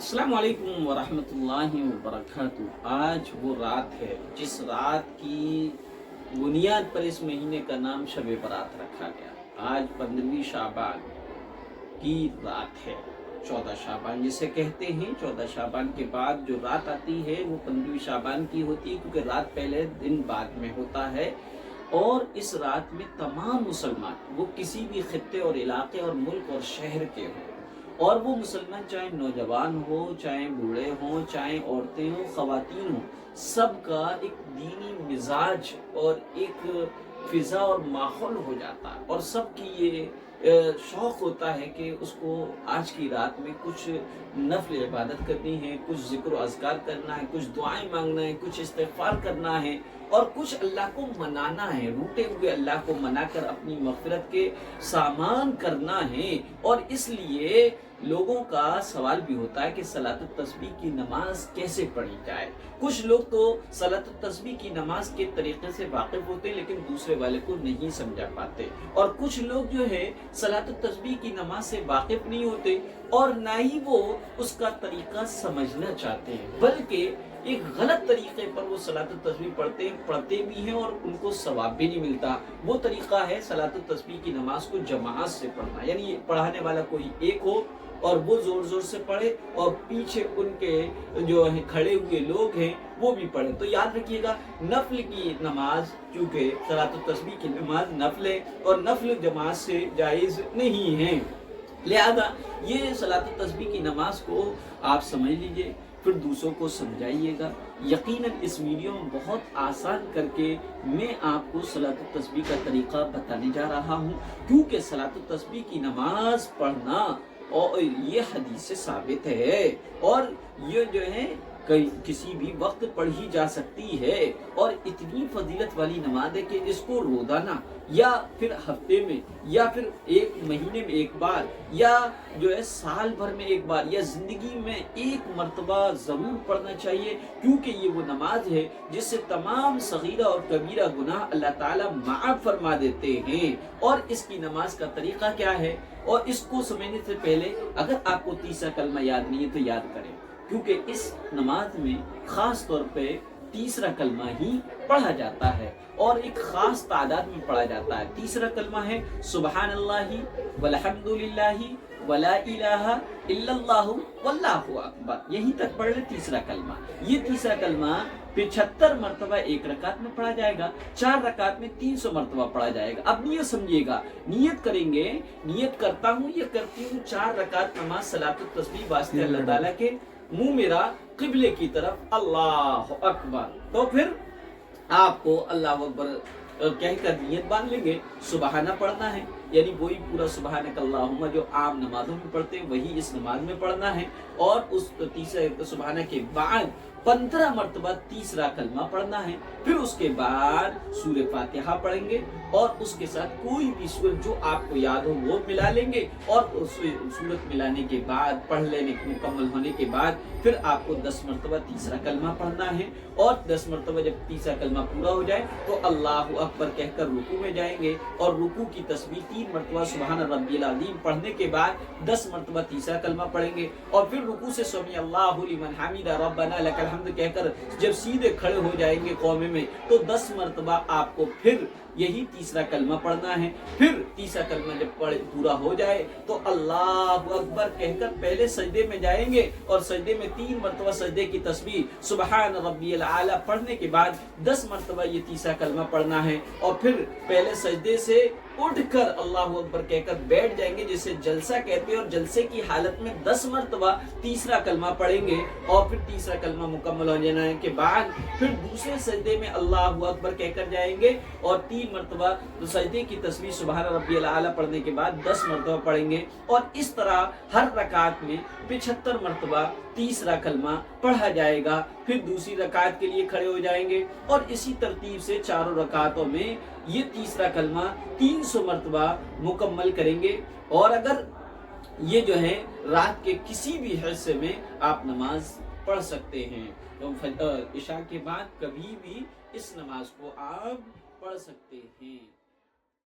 अस्सलाम वालेकुम वरहमतुल्लाहि वबरकातुहू। आज वो रात है जिस रात की बुनियाद पर इस महीने का नाम शब बारात रखा गया। आज 15वीं शाबान की रात है। 14 शाबान जिसे कहते हैं, 14 शाबान के बाद जो रात आती है वो 15वीं शाबान की होती है, क्योंकि रात पहले दिन बाद में होता है। और इस रात में तमाम मुसलमान, वो किसी भी खित्ते और इलाके और मुल्क और शहर के हों, और वो मुसलमान चाहे नौजवान हो, चाहे बूढ़े हों, चाहे औरतें हों, ख़वातीन हों, सबका एक दीनी मिजाज और एक फिज़ा और माहौल हो जाता है। और सबकी ये शौक़ होता है कि उसको आज की रात में कुछ नफल इबादत करनी है, कुछ ज़िक्र व अज़कार करना है, कुछ दुआएं मांगना है, कुछ इस्तिग़फ़ार करना है और कुछ अल्लाह को मनाना है। रूठे हुए अल्लाह को मनाकर अपनी मग़फ़िरत के सामान करना है। और इसलिए लोगों का सवाल भी होता है कि सलातुत तस्बीह की नमाज कैसे पढ़ी जाए। कुछ लोग तो सलातुत तस्बीह की नमाज के तरीक़े से वाकिफ़ होते हैं, लेकिन दूसरे वाले को नहीं समझा पाते। और कुछ लोग जो है सलातुत तस्बीह की नमाज से वाकिफ़ नहीं होते और ना ही वो उसका तरीक़ा समझना चाहते हैं, बल्कि एक गलत तरीके पर वो सलातुत तस्बीह पढ़ते भी हैं और उनको सवाब भी नहीं मिलता। वो तरीका है सलातुत तस्बीह की नमाज को जमात से पढ़ना, यानी पढ़ाने वाला कोई एक हो और वो जोर जोर से पढ़े और पीछे उनके जो है खड़े हुए लोग हैं वो भी पढ़े। तो याद रखिएगा, नफल की नमाज, क्योंकि सलातुत तस्बीह की नमाज नफल है और नफल जमात से जायज़ नहीं है, लिहाजा ये सलातुत तस्बीह की नमाज को आप समझ लीजिए, फिर दूसरों को समझाइएगा। यकीनन इस वीडियो में बहुत आसान करके मैं आपको सलातुत तस्बीह का तरीक़ा बताने जा रहा हूँ, क्योंकि सलातुत तस्बीह की नमाज पढ़ना और ये हदीस से साबित है और ये जो है किसी भी वक्त पढ़ी जा सकती है। और इतनी फजीलत वाली नमाज है कि इसको रोजाना या फिर हफ्ते में या फिर एक महीने में एक बार या जो है साल भर में एक बार या जिंदगी में एक मर्तबा जरूर पढ़ना चाहिए, क्योंकि ये वो नमाज है जिससे तमाम सगीरा और कबीरा गुनाह अल्लाह ताला माफ फरमा देते हैं। और इसकी नमाज का तरीका क्या है, और इसको समझने से पहले अगर आपको तीसरा कलमा याद नहीं है तो याद करें, क्योंकि इस नमाज में खास तौर पे तीसरा कलमा ही पढ़ा जाता है और एक खास तादाद में पढ़ा जाता है। तीसरा कलमा है सुबहानल्लाहि वल्हम्दुलिल्लाहि वला इलाहा इल्लल्लाहु वल्लाहु अकबर। यहीं तक पढ़ ले तीसरा कलमा। ये तीसरा कलमा 75 मरतबा एक रकात में पढ़ा जाएगा, 4 रकात में 300 मरतबा पढ़ा जाएगा। अब नियत समझिएगा, नियत करेंगे, नियत करता हूँ या करती हूँ 4 रकात नमाज सलातुत तस्बीह वास्ते अल्लाह ताला के, मुंह मेरा किबले की तरफ, अल्लाह अकबर। तो फिर आपको अल्लाह अकबर कहकर नियत बांध लेंगे। सुबहाना पढ़ना है, यानी वही पूरा सुबहानक अल्लाहुम्मा जो आम नमाजों में पढ़ते हैं वही इस नमाज में पढ़ना है। और उस तीसरे सुबहाना के बाद 15 मरतबा तीसरा कलमा पढ़ना है। फिर उसके बाद सूरह फातिहा पढ़ेंगे और उसके साथ कोई भी सूरत जो आपको याद हो वो मिला लेंगे। और उस सूरत मिलाने के बाद, पढ़ लेने मुकम्मल होने के बाद, फिर आपको 10 मरतबा तीसरा कलमा पढ़ना है। और 10 मरतबा जब तीसरा कलमा पूरा हो जाए तो अल्लाह अकबर कहकर रुकू में जाएंगे और रुकू की तस्बीह 3 मरतबा सुबहान रब्बिल अज़ीम पढ़ने के बाद 10 मरतबा तीसरा कलमा पढ़ेंगे। और फिर रुकू से समी अल्लाहु लिमन हमीदा रब्बना लकल हम्द कहकर जब सीधे खड़े हो जाएंगे कौमे में तो 10 मरतबा आपको फिर यही तीसरा कलमा पढ़ना है। फिर तीसरा कलमा जब पूरा हो जाए तो अल्लाहु अकबर कहकर पहले सजदे में जाएंगे और सजदे में 3 मरतबा सजदे की तस्बीह सुबहान रब्बियल आला पढ़ने के बाद 10 मरतबा ये तीसरा कलमा पढ़ना है। और फिर पहले सजदे से उठकर अल्लाहु अकबर कहकर बैठ जाएंगे, जिसे जलसा कहते हैं। और जलसे की हालत में 10 मरतबा तीसरा कलमा पढ़ेंगे और फिर तीसरा कलमा मुकम्मल हो जाने के बाद फिर दूसरे सजदे में अल्लाहु अकबर कहकर जाएंगे और 3 मरतबा सजदे की तस्बीह सुबहान रब्बियल आला पढ़ने के बाद 10 मरतबा पढ़ेंगे। और इस तरह हर रकात में 75 मरतबा तीसरा कलमा पढ़ा जाएगा। फिर दूसरी रकात के लिए खड़े हो जाएंगे और इसी तरतीब से चारों रकातों में ये तीसरा कलमा 300 मरतबा मुकम्मल करेंगे। और अगर ये जो है रात के किसी भी हिस्से में आप नमाज पढ़ सकते हैं, तो इशा के बाद कभी भी इस नमाज को आप पढ़ सकते हैं।